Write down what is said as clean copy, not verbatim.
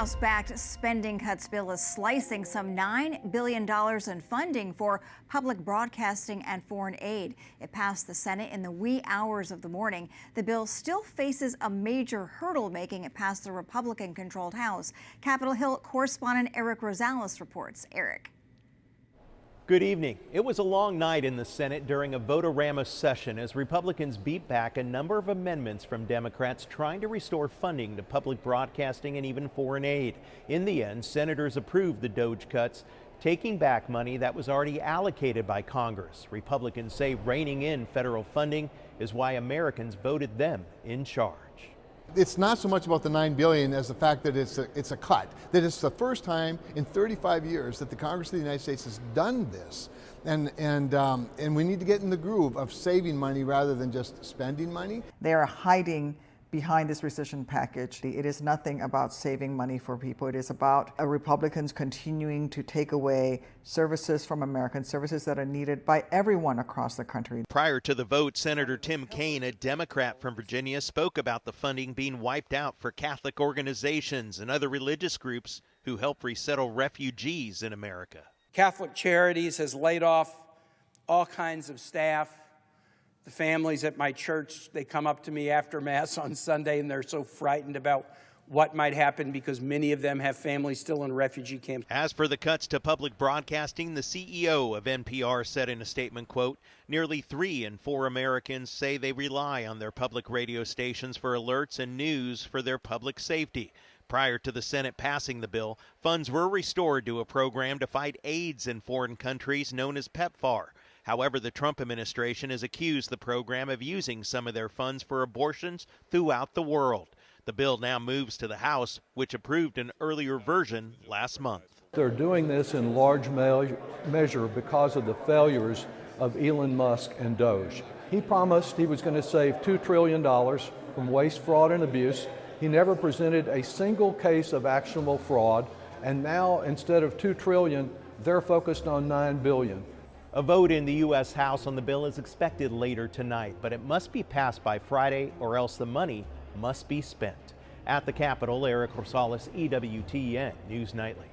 House-backed spending cuts bill is slicing some $9 billion in funding for public broadcasting and foreign aid. It passed the Senate in the wee hours of the morning. The bill still faces a major hurdle making it past the Republican-controlled House. Capitol Hill correspondent Erik Rosales reports. Erik. Good evening. It was a long night in the Senate during a vote-a-rama session as Republicans beat back a number of amendments from Democrats trying to restore funding to public broadcasting and even foreign aid. In the end, senators approved the DOGE cuts, taking back money that was already allocated by Congress. Republicans say reining in federal funding is why Americans voted them in charge. It's not so much about the $9 billion as the fact that it's a cut, that it's the first time in 35 years that the Congress of the United States has done this. And we need to get in the groove of saving money rather than just spending money. They are hiding behind this recession package. It is nothing about saving money for people. It is about Republicans continuing to take away services from Americans, services that are needed by everyone across the country. Prior to the vote, Senator Tim Kaine, a Democrat from Virginia, spoke about the funding being wiped out for Catholic organizations and other religious groups who help resettle refugees in America. Catholic Charities has laid off all kinds of staff. The families at my church, they come up to me after Mass on Sunday and they're so frightened about what might happen because many of them have families still in refugee camps. As for the cuts to public broadcasting, the CEO of NPR said in a statement, quote, nearly 3 in 4 Americans say they rely on their public radio stations for alerts and news for their public safety. Prior to the Senate passing the bill, funds were restored to a program to fight AIDS in foreign countries known as PEPFAR. However, the Trump administration has accused the program of using some of their funds for abortions throughout the world. The bill now moves to the House, which approved an earlier version last month. They're doing this in large measure because of the failures of Elon Musk and DOGE. He promised he was going to save $2 trillion from waste, fraud, and abuse. He never presented a single case of actionable fraud, and now instead of $2 trillion, they're focused on $9 billion. A vote in the U.S. House on the bill is expected later tonight, but it must be passed by Friday or else the money must be spent. At the Capitol, Erik Rosales, EWTN News Nightly.